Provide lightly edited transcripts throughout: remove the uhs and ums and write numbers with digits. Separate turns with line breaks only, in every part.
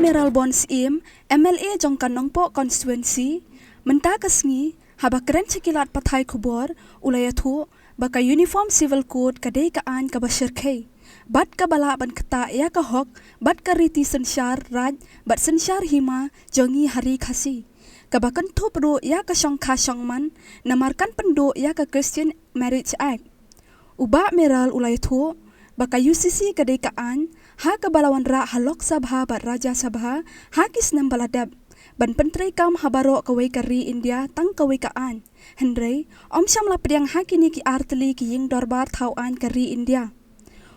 Meral Bons Im, MLA Jongkan Nongpo Constituency, Menta Kasngi, Haba Keren Cekilat Pathai Kubor, Ulayatu, Baka Uniform Civil Code Kadei Kaan Kabashir Kay, Bat Kabala Ban Kata Ya Kahok, Bat Kariti Sensyar Raj, Bat Sensyar Hima, Jongi Hari Khasi. Kabakan tu peru ya ka syong ka syong man, namarkan penduk ya ka Christian Marriage Act. Ubak Meral Ulayatu, Baka UCC Kadei Kaan, Ha kabalawan ra halok sabha bat raja sabha ha kisnam baladab ban pentri kam habaro kawai kari India tang kawai kaan Henry om syam la pediang ha kini ki arteli ki ying dorbar tauan kari India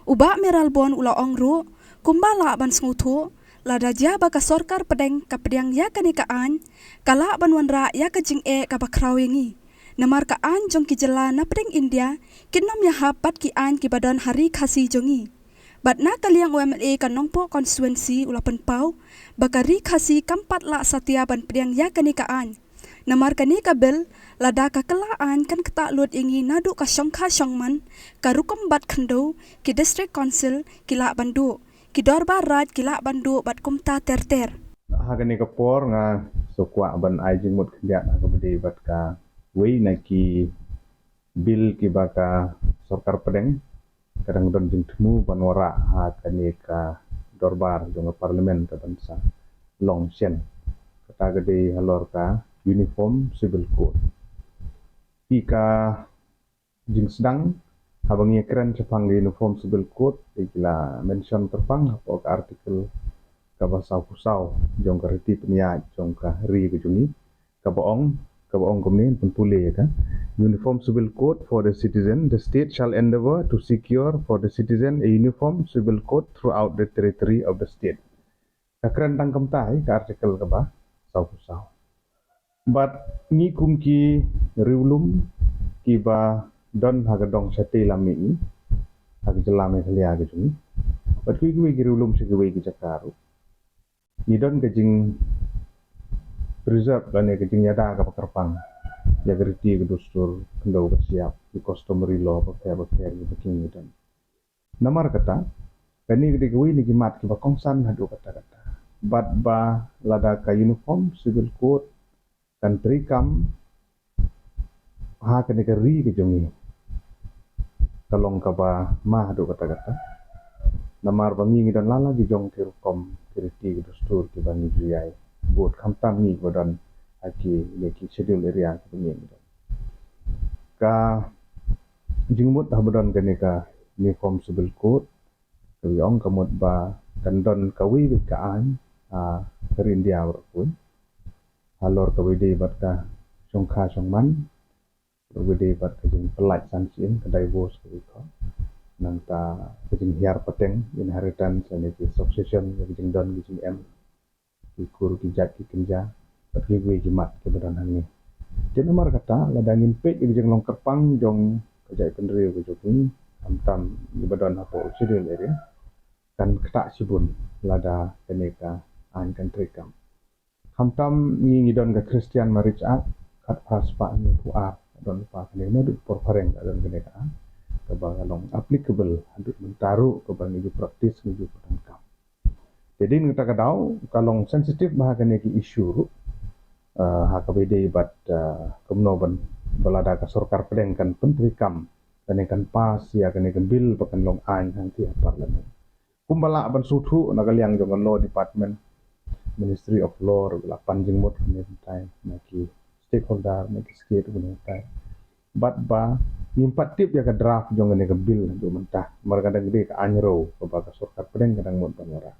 uba meral bon ula ongru kumbala ban smutu la raja baka sorkar pedeng ka pediang ya kani kaan kala ban wanra ya ka jing ka bakrawengi namar kaan jong ki jela na pedeng India kinom ya hapat ki an ki badan hari khasi jongi Bat na kaliang UMLA kan Nongpo Constituency ulapan pau, bakari kasi kampat la satia ban pediang ya kanikaan. Namar kani kabel, lada kakelaan kan ketaklut ingi nadu ka syongka syongman, karukom bat kendo, ki district council, kila bandu, ki dorba raj kila bandu bat kumta ter-ter.
Hagani kapor nga sukwa ban aijing mut kjat kabadi bat ka wei na ki bil ki baka sorkar pedeng kadang don jing temu banwara ha kani ka dorbar jong parlimen ta bansa long shen kata gede halor ka uniform civil code pika jing sedang habangi keren cepang uniform civil code ikila mention terpang apa artikel ka bahasa pusau jong ka reti penia jong ka ri ke jungi ka boong komni pentule ya kan Uniform Civil Code for the citizen, the state shall endeavor to secure for the citizen a uniform civil code throughout the territory of the state. Kakran tangkam tai ka artikel ka ba sau. But ni kum ki riulum ki ba don hagadong sate lami hag jelame khalia ga jung. But ki riulum se ki ki jakaru. Ni don ka jing preserve dan ka jing yada ka pakarpang. Ya gerti ke dustur kendau bersiap di customary law pakai begini dan namar kata kani gede gawi ni gimat ki bakongsan hadu kata-kata bat ba lada ka uniform civil code kan trikam ha kani ri ke jongi kalong ka ba ma hadu kata-kata namar bangi dan lala di jong kirukom kiriti ke dustur ki bangi juyai buat kamtam ni godan aki leki schedule area kepengen ka jingmut habdon kani ka uniform civil code kuyong kamut ba kandon kawi bikaan India pun halor kawide bat ka songkha songman kawide bat ka jing pelat sansin ka divorce ko nang ta jing hiar pateng inheritance and succession jing don jing em ikur ki jat ki kinja Pergi jimat kebenaran ini. Jadi nomor kata ladangin pek di jeng long kerpang jong kejai pendiri ke joki amtam di badan apa usidil area kan ketak sibun lada keneka an kan trikam. Amtam ni don ke Christian Marriage Act kat pas pak ni puar don pak ni nadu por pareng don keneka ke bangalong applicable aduk mentaru ke bangi praktis menuju perangkap. Jadi kita kadau kalau sensitif bahagian ki isu HKBD bat kemnoban balada ka sorkar pedeng kan pentrikam kan pas ya kan bil pakan long an nanti parlemen kumbala ban sutu nagaliang jong law department ministry of law la panjing mot ni time naki stakeholder naki state ni time bat ba ngimpat tip ya ka draft jong ne bil do mentah marga gede ka anro ka ba sorkar pedeng kadang mot banora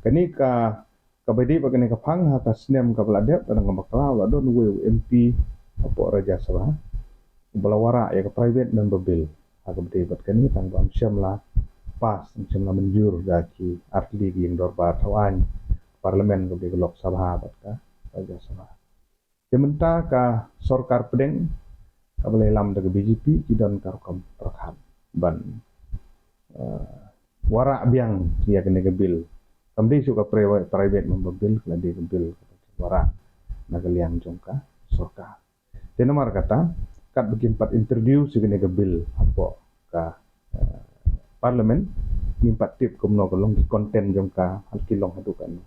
kani ka kabadi bagani ka phang ha ka snem ka bladep dan ka bakla wa don we MP apa raja sabha balawara ya ka private dan bebil ha ka bade bat kani tang bam syamla pas syamla menjur daki artli yang dorbar tawan parlemen ka be lok sabha bat ka raja sabha kementa ka sorkar pedeng ka bale lam daga BJP kidan ka kam prakhan ban wara biang ya kene ka bil Kamdi suka private membil keladi bil wara nagaliang jongka sorka. Jadi nomor kata kat bikin 4 introduce segini bil apa ka parlemen 4 tip kumno kolong di konten jongka hal kilong hadukan.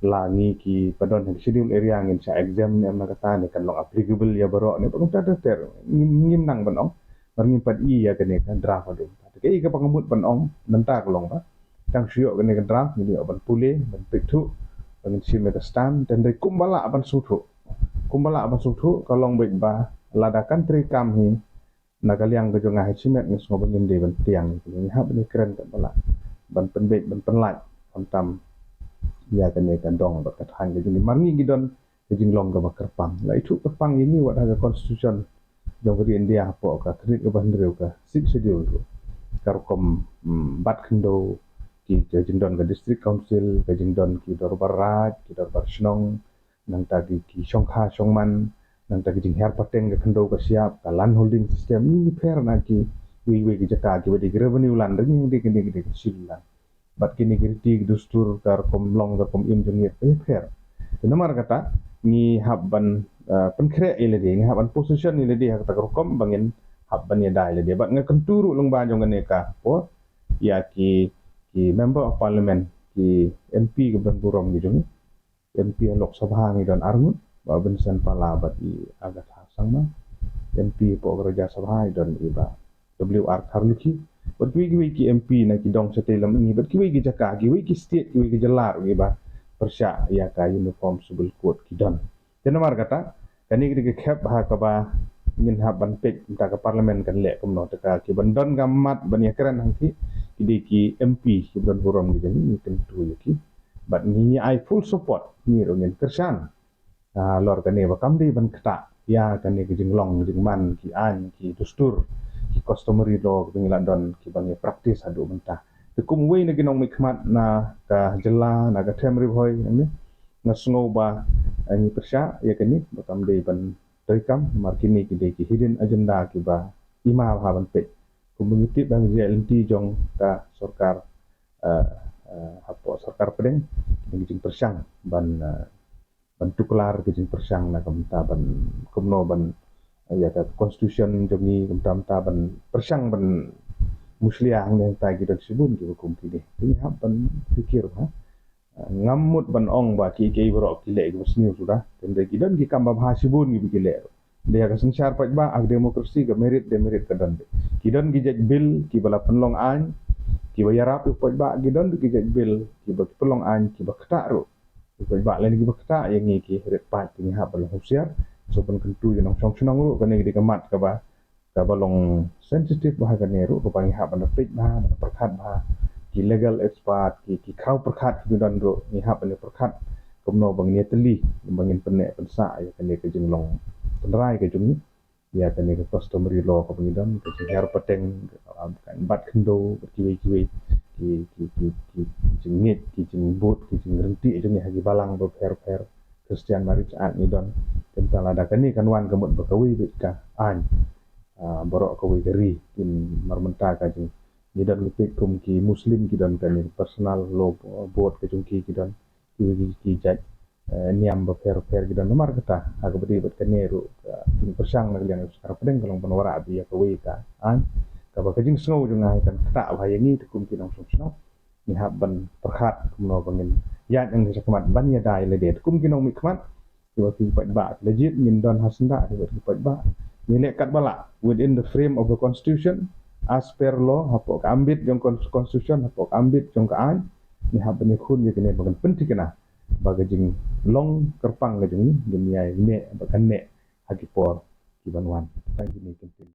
langi ki padon yang schedule area ngin sa exam ni amna kata ni kan long applicable ya baro ni pang ta ter ngim nang banong marngim pad I ya kene kan draft adu ke I ka pangamut banong nanta kolong ba tang sio kene kan draft ni ban pule ban piktu ban sim ka stam dan dari kumbala ban suthu kalong baik ba ladakan trikam hi nakaliang ke jongah hichimet ni sngo bangin de ban tiang ni hab ni keren kan bala ban penbek ban penlaj ontam ya kan ya kan dong ba kathan ke jini marngi gidon ke jinglong ga kerpang la itu kerpang ini wat ada constitution jong ke India po ka kredit ke bandreu ka six schedule tu karkom bat khendo ki ke jindon ke district council ke jindon ki dorbar raj ki dorbar shnong nang tadi ki shongkha shongman nang tadi jing her pateng ke khendo ke siap ka land holding system ni fair na ki wi ki jaka ki wedi revenue land ni di silan bat kini kirti dustur kar komlong kar kom im jengit fair to namar kata ni habban penkre ile de ni habban position ile de kata kom bangin habban ya dai ile de bat ngakenturu lung ba jong neka po ya ki member of parliament ki MP ke ban burom ni jong MP Lok Sabha ni dan arngut ba bensan pala bat I agat hasang ma MP po Raja Sabha dan iba WR Karluki bat ki MP na ki dong setelam ini bat ki jaka ki state ki jelar ki ba persya ya ka uniform civil code ki don jenamar kata kani ki cap ha ka ba min ha ban pek ta ka parlimen kan le kumno ta ka ki bandon gamat ban ya keren hang ki MP ki don burom ki ni tentu ki bat ni I full support ni rongen kersan lor kane ba kamdi ban kata ya kane ki jinglong jingman ki an ki dustur ki customary law pengilan don ki bangi praktis adu mentah tekum we na ginong mikmat na ka jela na ka temri boy ni na sngo ba ani persya ya kani bakam de ban terikam markini ki de ki hidden agenda ki ba ima ha ban pe community bang JLT jong ka sarkar sarkar pedeng ki jing persyang ban tuklar ki jing persyang na kamta ban kumno ban ya ka constitution jomi kamta ban persyang ban musliang yang tagi dan sibun ki hukum ki ini ban fikir ha ngamut ban ong ba ki bro ki le ki sniu sudah dan ki dan ki kamba bahasibun ki le dia ka sengsar pat ba ag demokrasi ka merit demerit ka dan ki dan ki jej bill ki bala penlong an ki bayarap pat ba ki dan ki jej bill ki ba penlong an ki ba kata ro ki ba len ki ba kata yang ki ret pat ki ha bala husiar so pun kentu yang song senang ro kan di kemat ka ba ka balong sensitif bah kan ro ko pangi ha ban pek ba perkat ba ki legal expert ki kau perkat ki dan ro ni ha ban perkat komno bang ni teli bangin penek pensa ya kan ke jenglong penrai ke jung ya kan ke customary law ko pengidam ke her peteng kan bat khendo ki jengit ki jengbut ki jengrenti jeng hagi balang bo per Christian marriage act ni don tentang ladakan ni kan wan kemut bakawi bika an borok kawi geri in marmenta ka jing ni dan lupik kum ki muslim ki don kan personal law board ke jung ki don ki jaj niam ba per ki don nomor kata aga bedi bet kan neru in persang na lian sekarang pedeng kalong panwara abi ya kawi ka an ka ba kajing snow jung ai kan kata ba yang ni kum ki nong snow ni habban perhat kumno bangin ya yang disakmat ban ya dai le det kum kinong mikmat ki pat ba legit min don hasanda ki pat ba ni lekat bala within the frame of the constitution as per law hapo ka ambit jong constitution hapo ka ambit jong ka an ni habban ni khun ye kene bagan penting kena bagajing long kerpang gajing ni dunia ini bagan ne hagi por ki banwan tang ni penting